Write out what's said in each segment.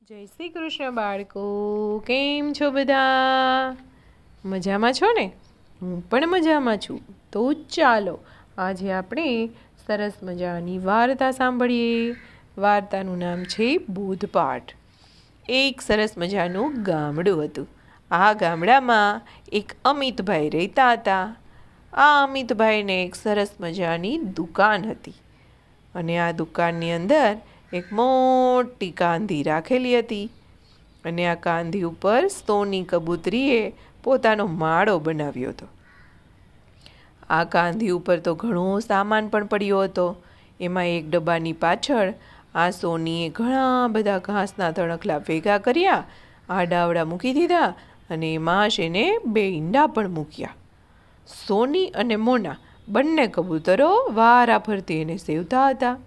જય શ્રી કૃષ્ણ બાળકો, કેમ છો બધા? મજામાં છો ને? હું પણ મજામાં છું. તો ચાલો આજે આપણે સરસ મજાની વાર્તા સાંભળીએ. વાર્તાનું નામ છે બોધપાઠ. એક સરસ મજાનું ગામડું હતું. આ ગામડામાં એક અમિતભાઈ રહેતા હતા. આ અમિતભાઈને એક સરસ મજાની દુકાન હતી અને આ દુકાનની અંદર એક મોટી કાંધી રાખેલી હતી અને આ કાંધી ઉપર સોની કબૂતરીએ પોતાનો માળો બનાવ્યો હતો. આ કાંધી ઉપર તો ઘણો સામાન પણ પડ્યો હતો. એમાં એક ડબ્બાની પાછળ આ સોનીએ ઘણા બધા ઘાસના તણખલા ભેગા કર્યા, આડાવડા મૂકી દીધા અને એમાં એને 2 ઈંડા પણ મૂક્યા. સોની અને મોના બંને કબૂતરો વારા ફરતી એને સેવતા હતા.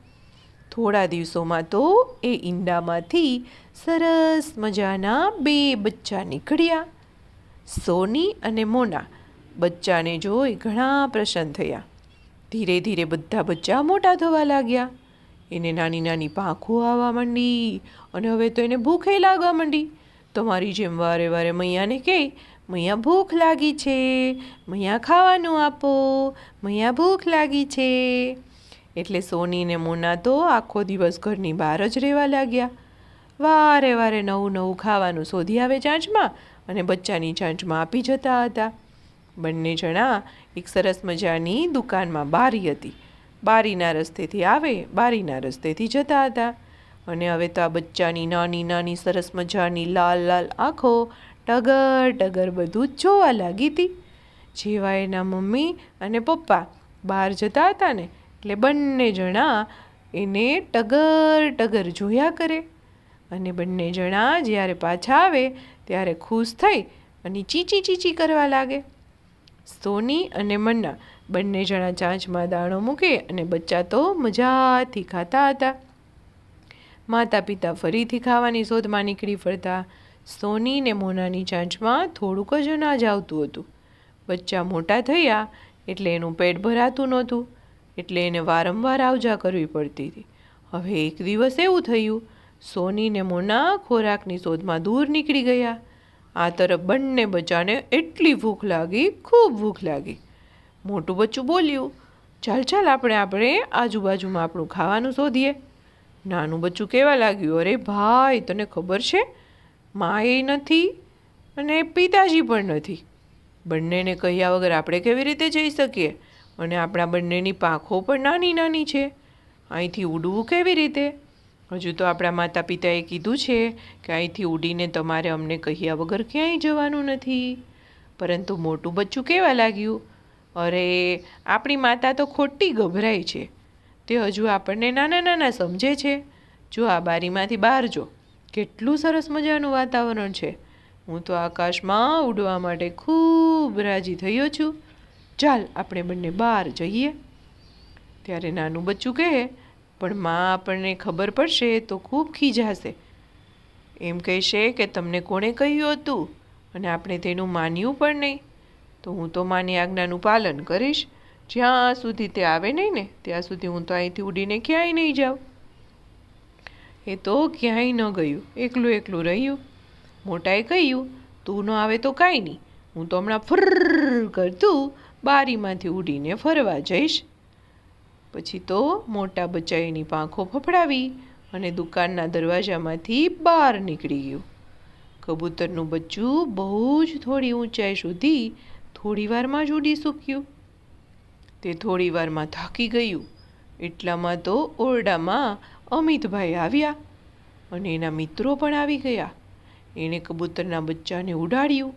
થોડા દિવસોમાં તો એ ઈંડામાંથી સરસ મજાના 2 બચ્ચા નીકળ્યા. સોની અને મોના બચ્ચાને જોઈ ઘણા પ્રસન્ન થયા. ધીરે ધીરે બધા બચ્ચા મોટા થવા લાગ્યા. એને નાની નાની પાંખો આવવા માંડી અને હવે તો એને ભૂખે લાગવા માંડી. તમારી જેમ વારે વારે મૈયાને કહે, મૈયા ભૂખ લાગી છે, મૈયા ખાવાનું આપો, મૈયા ભૂખ લાગી છે. એટલે સોની ને મોના તો આખો દિવસ ઘરની બહાર જ રહેવા લાગ્યા. વારે વારે નવું નવું ખાવાનું શોધી આવે ચાંચમાં અને બચ્ચાની ચાંચમાં આપી જતા હતા. બંને જણા એક સરસ મજાની દુકાનમાં બારી હતી. બારીના રસ્તેથી આવે, બારીના રસ્તેથી જતા હતા અને હવે તો આ બચ્ચાની નાની નાની સરસ મજાની લાલ લાલ આંખો ટગર ટગર બધું જ જોવા લાગી હતી. જેવા એના મમ્મી અને પપ્પા બહાર જતા હતા ને એટલે બંને જણા એને ટગર ટગર જોયા કરે અને બંને જણા જ્યારે પાછા આવે ત્યારે ખુશ થઈ અને ચીચી ચીચી કરવા લાગે. સોની અને મન્ના બંને જણા ચાંચમાં દાણો મૂકે અને બચ્ચા તો મજાથી ખાતા હતા. માતા પિતા ફરીથી ખાવાની શોધમાં નીકળી પડતા. સોની ને મોનાની ચાંચમાં થોડુંક જ અનાજ આવતું હતું. બચ્ચા મોટા થયા એટલે એનું પેટ ભરાતું નહોતું, એટલે એને વારંવાર આવજા કરવી પડતી હતી. હવે એક દિવસ એવું થયું, સોની ને મોના ખોરાકની શોધમાં દૂર નીકળી ગયા. આ તરફ બંને બચ્ચાને એટલી ભૂખ લાગી, ખૂબ ભૂખ લાગી. મોટું બચ્ચું બોલ્યું, ચાલ ચાલ આપણે આજુબાજુમાં આપણું ખાવાનું શોધીએ. નાનું બચ્ચું કહેવા લાગ્યું, અરે ભાઈ, તને ખબર છે માએ નથી અને પિતાજી પણ નથી. બંનેને કહ્યા વગર આપણે કેવી રીતે જઈ શકીએ? અને આપણા બંનેની પાંખો પણ નાની નાની છે. અહીંથી ઉડવું કેવી રીતે? હજુ તો આપણા માતા પિતાએ કીધું છે કે અહીંથી ઉડીને તમારે અમને કહ્યા વગર ક્યાંય જવાનું નથી. પરંતુ મોટું બચ્ચું કહેવા લાગ્યું, અરે આપણી માતા તો ખોટી ગભરાય છે. તે હજુ આપણને નાના નાના સમજે છે. જો આ બારીમાંથી બહાર જો, કેટલું સરસ મજાનું વાતાવરણ છે. હું તો આકાશમાં ઉડવા માટે ખૂબ રાજી થયો છું. ચાલ આપણે બંને બહાર જઈએ. ત્યારે નાનું બચ્ચું કહે, પણ માં આપણને ખબર પડશે તો ખૂબ ખીજાશે. એમ કહેશે કે તમને કોણે કહ્યું હતું અને આપણે તેનું માન્યું પણ નહીં. તો હું તો માની આજ્ઞાનું પાલન કરીશ. જ્યાં સુધી તે આવે નહીં ને ત્યાં સુધી હું તો અહીંથી ઉડીને ક્યાંય નહીં જાઉં. એ તો ક્યાંય ન ગયું, એકલું એકલું રહ્યું. મોટાએ કહ્યું, તું ન આવે તો કાંઈ નહીં, હું તો હમણાં ફર્ર કરતું બારીમાંથી ઉડીને ફરવા જઈશ. પછી તો મોટા બચ્ચાએ એની પાંખો ફફડાવી અને દુકાનના દરવાજામાંથી બહાર નીકળી ગયું. કબૂતરનું બચ્ચું બહુ જ થોડી ઊંચાઈ સુધી થોડી વારમાં જ ઉડી શક્યું. તે થોડી વારમાં થાકી ગયું. એટલામાં તો ઓરડામાં અમિતભાઈ આવ્યા અને એના મિત્રો પણ આવી ગયા. એણે કબૂતરના બચ્ચાને ઉડાડ્યું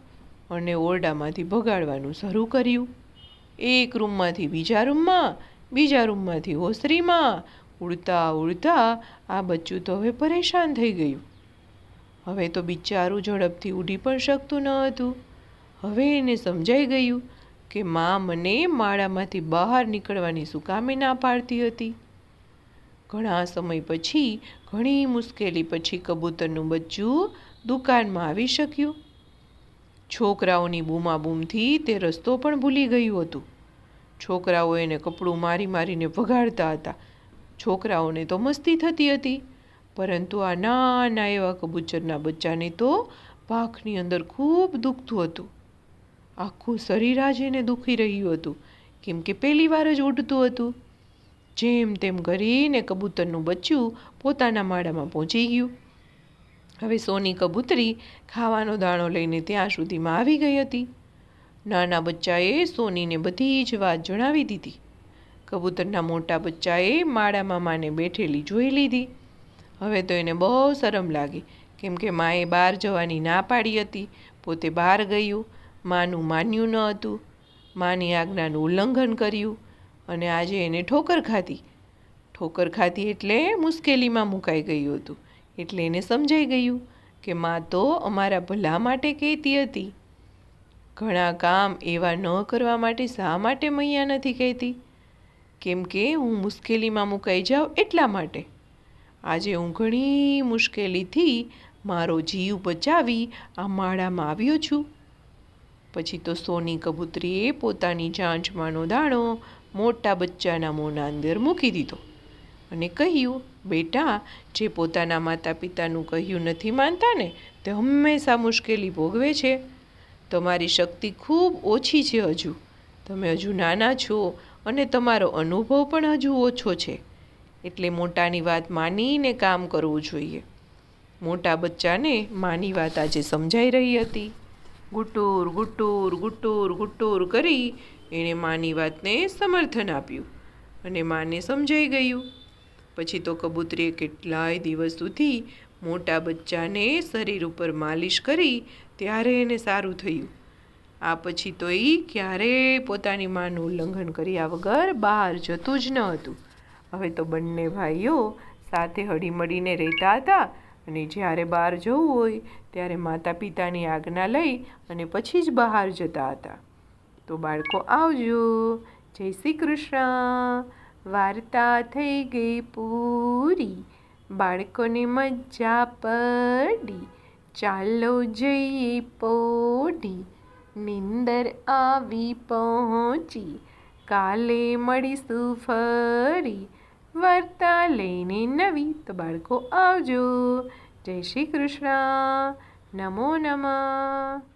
અને ઓરડામાંથી ભગાડવાનું શરૂ કર્યું. એક રૂમમાંથી બીજા રૂમમાં, બીજા રૂમમાંથી ઓસરીમાં ઉડતા ઉડતા આ બચ્ચું તો હવે પરેશાન થઈ ગયું. હવે તો બિચારું ઝડપથી ઉડી પણ શકતું ન હતું. હવે એને સમજાઈ ગયું કે માં મને માળામાંથી બહાર નીકળવાની શું કામે ના પાડતી હતી. ઘણા સમય પછી, ઘણી મુશ્કેલી પછી કબૂતરનું બચ્ચું દુકાનમાં આવી શક્યું. છોકરાઓની બૂમાબૂમથી તે રસ્તો પણ ભૂલી ગયું હતું. છોકરાઓ એને કપડું મારી મારીને ભગાડતા હતા. છોકરાઓને તો મસ્તી થતી હતી, પરંતુ આ નાના એવા કબૂતરના બચ્ચાને તો પાંખની અંદર ખૂબ દુખતું હતું. આખું શરીર આજે એને દુખી રહ્યું હતું, કેમ કે પહેલી વાર જ ઉડતું હતું. જેમ તેમ કરીને કબૂતરનું બચ્ચું પોતાના માળામાં પહોંચી ગયું. હવે સોની કબૂતરી ખાવાનો દાણો લઈને ત્યાં સુધીમાં આવી ગઈ હતી. નાના બચ્ચાએ સોનીને બધી જ વાત જણાવી દીધી. કબૂતરના મોટા બચ્ચાએ માળામાં માને બેઠેલી જોઈ લીધી. હવે તો એને બહુ શરમ લાગી, કેમ કે માએ બહાર જવાની ના પાડી હતી. પોતે બહાર ગયું, માનું માન્યું ન હતું, માની આજ્ઞાનું ઉલ્લંઘન કર્યું અને આજે એને ઠોકર ખાધી. ઠોકર ખાધી એટલે મુશ્કેલીમાં મુકાઈ ગયું હતું. એટલે એને સમજાઈ ગયું કે મા તો અમારા ભલા માટે કહેતી હતી. ઘણા કામ એવા ન કરવા માટે શા માટે મૈયા નથી કહેતી? કેમ કે હું મુશ્કેલીમાં મુકાઈ જાઉં એટલા માટે. આજે હું ઘણી મુશ્કેલીથી મારો જીવ બચાવી આ માળામાં આવ્યો છું. પછી તો સોની કબૂતરીએ પોતાની ચાંચમાંનો દાણો મોટા બચ્ચાના મોંના અંદર મૂકી દીધો અને કહ્યું, બેટા, જે પોતાના માતા પિતાનું કહ્યું નથી માનતા ને તે હંમેશા મુશ્કેલી ભોગવે છે. તમારી શક્તિ ખૂબ ઓછી છે. તમે હજુ નાના છો અને તમારો અનુભવ પણ હજુ ઓછો છે. એટલે મોટાની વાત માનીને કામ કરવું જોઈએ. મોટા બચ્ચાને માની વાત આજે સમજાઈ રહી હતી. ગુટુર ગુટુર ગુટુર ગુટુર કરી એણે માની વાતને સમર્થન આપ્યું અને માને સમજાઈ ગયું. પછી તો કબૂતરીએ કેટલાય દિવસ સુધી મોટા બચ્ચાને શરીર ઉપર માલિશ કરી ત્યારે એને સારું થયું. આ પછી તો એ ક્યારેય પોતાની માનું ઉલ્લંઘન કર્યા વગર બહાર જતું જ ન હતું. હવે તો બંને ભાઈઓ સાથે હળીમળીને રહેતા હતા અને જ્યારે બહાર જવું હોય ત્યારે માતા પિતાની આજ્ઞા લઈ અને પછી જ બહાર જતા હતા. તો બાળકો આવજો. જય શ્રી કૃષ્ણ. વાર્તા થઈ ગઈ પૂરી, બાળકોને મજા પડી. ચાલો જઈએ પોઢી, નીંદર આવી પહોંચી. કાલે મળીશું ફરી, વાર્તા લઈને નવી. તો બાળકો આવજો. જય શ્રી કૃષ્ણ. નમો નમઃ.